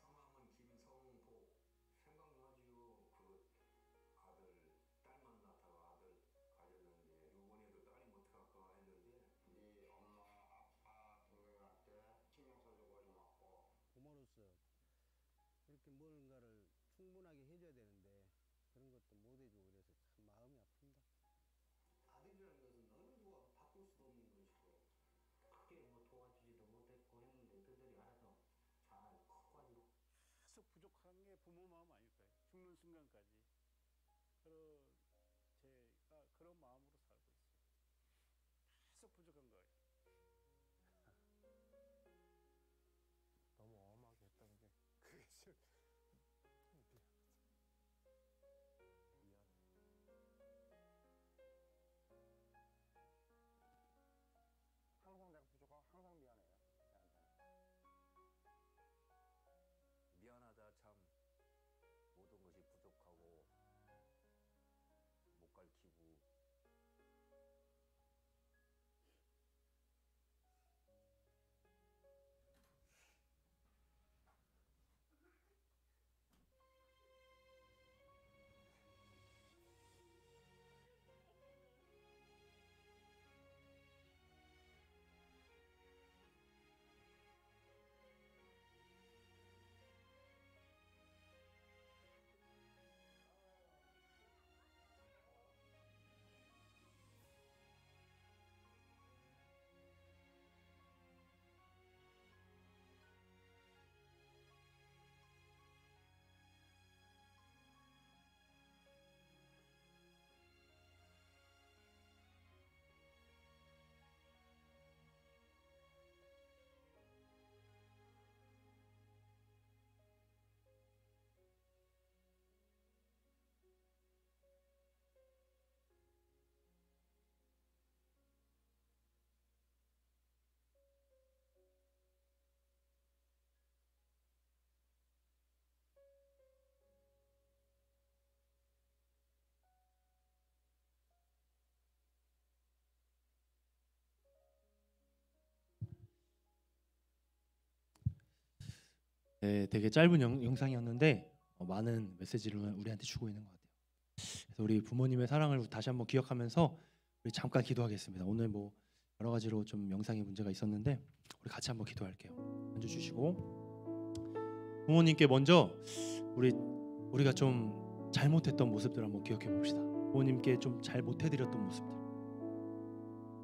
성함은 김성보. 생각나지요. 그 아들 딸만 낳다가 아들 가졌는데 요번에도 딸이 못할까 했는데 네 엄마 아빠 동생한테 신경 써주고 좀 왔고. 부모로서 그렇게 뭔가를 충분하게 해줘야 되는데 그런 것도 못 해주고 그래서 참 마음이 아픕니다. 아들이라는 것은 어느 누가 바꿀 수도 없는 것이고 크게 뭐 도와주지도 못했고 했는데 그들이 알아서 잘 커가지고 계속 부족한 게 부모 마음 아닐까요? 죽는 순간까지 제가 그런 마음으로 살고 있어요. 계속 부족한 거예요. 너무 엄하게 했던 게 그게 좀 미안해. 항상 내가 부족하고 항상 미안해요. 얘한테는. 미안하다 참 모든 것이 부족하고 못 가르치고 네, 되게 짧은 영상이었는데 많은 메시지를 우리한테 주고 있는 것 같아요. 그래서 우리 부모님의 사랑을 다시 한번 기억하면서 우리 잠깐 기도하겠습니다. 오늘 뭐 여러 가지로 좀 영상에 문제가 있었는데 우리 같이 한번 기도할게요. 앉아주시고 부모님께 먼저 우리가 좀 잘못했던 모습들 한번 기억해 봅시다. 부모님께 좀 잘 못해드렸던 모습들,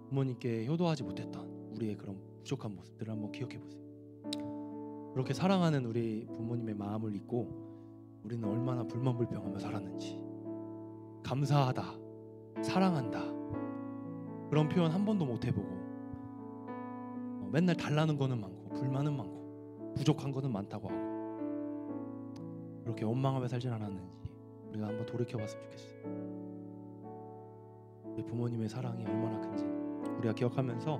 부모님께 효도하지 못했던 우리의 그런 부족한 모습들을 한번 기억해 보세요. 그렇게 사랑하는 우리 부모님의 마음을 잊고 우리는 얼마나 불만불평하며 살았는지, 감사하다, 사랑한다 그런 표현 한 번도 못 해보고 맨날 달라는 거는 많고 불만은 많고 부족한 거는 많다고 하고 그렇게 원망하며 살진 않았는지 우리가 한번 돌이켜봤으면 좋겠어요. 우리 부모님의 사랑이 얼마나 큰지 우리가 기억하면서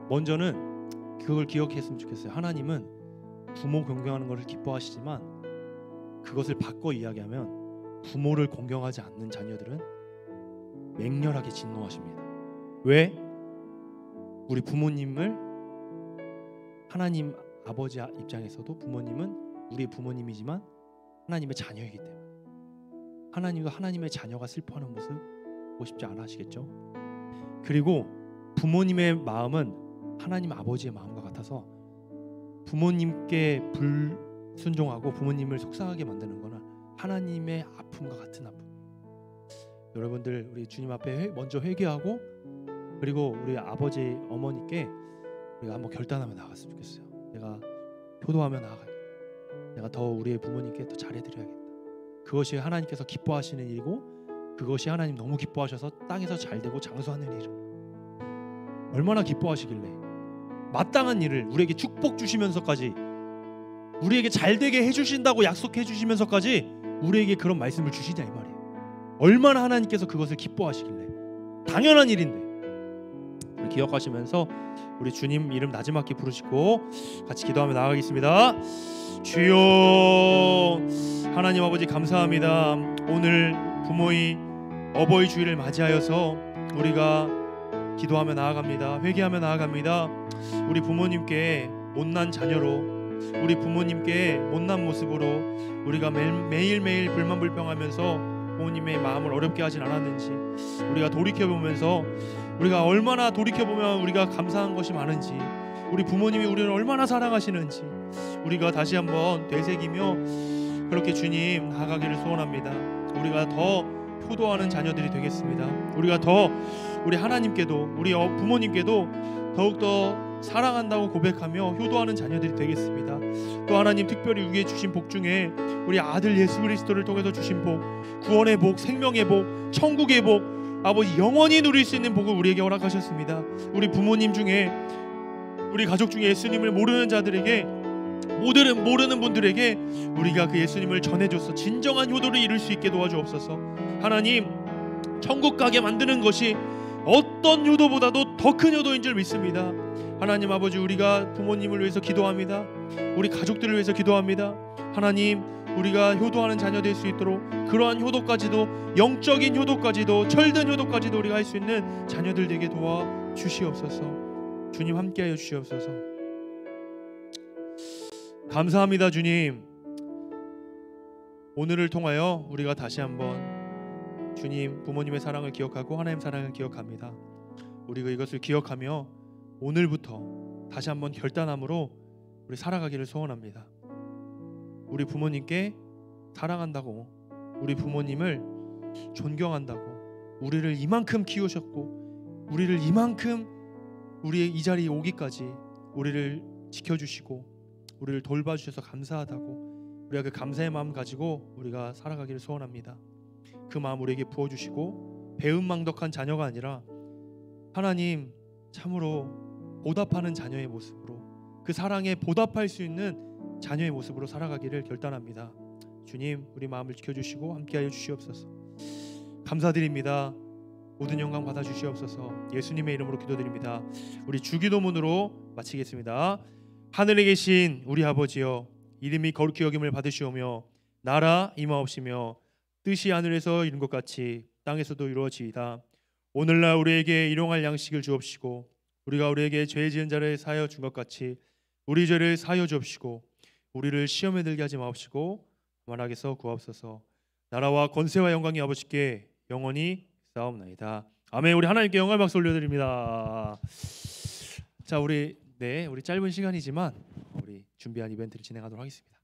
먼저는 그걸 기억했으면 좋겠어요. 하나님은 부모 공경하는 것을 기뻐하시지만 그것을 바꿔 이야기하면 부모를 공경하지 않는 자녀들은 맹렬하게 진노하십니다. 왜? 우리 부모님을 하나님 아버지 입장에서도 부모님은 우리의 부모님이지만 하나님의 자녀이기 때문에 하나님도 하나님의 자녀가 슬퍼하는 모습 보고 싶지 않아 하시겠죠? 그리고 부모님의 마음은 하나님 아버지의 마음과 같아서 부모님께 불순종하고 부모님을 속상하게 만드는 거는 하나님의 아픔과 같은 아픔. 여러분들 우리 주님 앞에 먼저 회개하고 그리고 우리 아버지 어머니께 우리가 한번 결단하며 나갔으면 좋겠어요. 내가 효도하며 나아가겠다. 내가 더 우리의 부모님께 더 잘해드려야겠다. 그것이 하나님께서 기뻐하시는 일이고 그것이 하나님 너무 기뻐하셔서 땅에서 잘되고 장수하는 일입니다. 얼마나 기뻐하시길래 마땅한 일을 우리에게 축복 주시면서까지 우리에게 잘 되게 해주신다고 약속해 주시면서까지 우리에게 그런 말씀을 주시냐 이 말이에요. 얼마나 하나님께서 그것을 기뻐하시길래. 당연한 일인데. 우리 기억하시면서 우리 주님 이름 나지막히 부르시고 같이 기도하며 나아가겠습니다. 주여, 하나님 아버지 감사합니다. 오늘 부모의 어버이 주일을 맞이하여서 우리가 기도하며 나아갑니다. 회개하며 나아갑니다. 우리 부모님께 못난 자녀로, 우리 부모님께 못난 모습으로 우리가 매일매일 불만불평하면서 부모님의 마음을 어렵게 하진 않았는지, 우리가 돌이켜보면서 우리가 얼마나 돌이켜보면 우리가 감사한 것이 많은지, 우리 부모님이 우리를 얼마나 사랑하시는지 우리가 다시 한번 되새기며 그렇게 주님 나아가기를 소원합니다. 우리가 더 효도하는 자녀들이 되겠습니다. 우리가 더 우리 하나님께도 우리 부모님께도 더욱더 사랑한다고 고백하며 효도하는 자녀들이 되겠습니다. 또 하나님 특별히 우리에게 주신 복 중에 우리 아들 예수 그리스도를 통해서 주신 복, 구원의 복, 생명의 복, 천국의 복, 아버지 영원히 누릴 수 있는 복을 우리에게 허락하셨습니다. 우리 부모님 중에, 우리 가족 중에 예수님을 모르는 자들에게, 모르는 분들에게 우리가 그 예수님을 전해줘서 진정한 효도를 이룰 수 있게 도와주옵소서. 하나님, 천국 가게 만드는 것이 어떤 효도보다도 더 큰 효도인 줄 믿습니다. 하나님 아버지, 우리가 부모님을 위해서 기도합니다. 우리 가족들을 위해서 기도합니다. 하나님, 우리가 효도하는 자녀 될 수 있도록 그러한 효도까지도, 영적인 효도까지도, 철든 효도까지도 우리가 할 수 있는 자녀들 되게 도와주시옵소서. 주님 함께하여 주시옵소서. 감사합니다. 주님, 오늘을 통하여 우리가 다시 한번 주님 부모님의 사랑을 기억하고 하나님 사랑을 기억합니다. 우리가 이것을 기억하며 오늘부터 다시 한번 결단함으로 우리 살아가기를 소원합니다. 우리 부모님께 사랑한다고, 우리 부모님을 존경한다고, 우리를 이만큼 키우셨고 우리를 이만큼 우리의 이 자리에 오기까지 우리를 지켜주시고 우리를 돌봐주셔서 감사하다고, 우리가 그 감사의 마음 가지고 우리가 살아가기를 소원합니다. 그 마음 우리에게 부어주시고 배은망덕한 자녀가 아니라 하나님 참으로 보답하는 자녀의 모습으로, 그 사랑에 보답할 수 있는 자녀의 모습으로 살아가기를 결단합니다. 주님, 우리 마음을 지켜주시고 함께하여 주시옵소서. 감사드립니다. 모든 영광 받아주시옵소서. 예수님의 이름으로 기도드립니다. 우리 주기도문으로 마치겠습니다. 하늘에 계신 우리 아버지여, 이름이 거룩히 여김을 받으시오며 나라 임하옵시며 뜻이 하늘에서 이룬 것 같이 땅에서도 이루어지이다. 오늘날 우리에게 일용할 양식을 주옵시고 우리가 우리에게 죄 지은 자를 사하여 준 것 같이 우리 죄를 사하여 주옵시고 우리를 시험에 들게 하지 마옵시고 만악에서 구하옵소서. 나라와 권세와 영광이 아버지께 영원히 싸움나이다. 아멘. 우리 하나님께 영광 박수 올려드립니다. 자, 우리 짧은 시간이지만 우리 준비한 이벤트를 진행하도록 하겠습니다.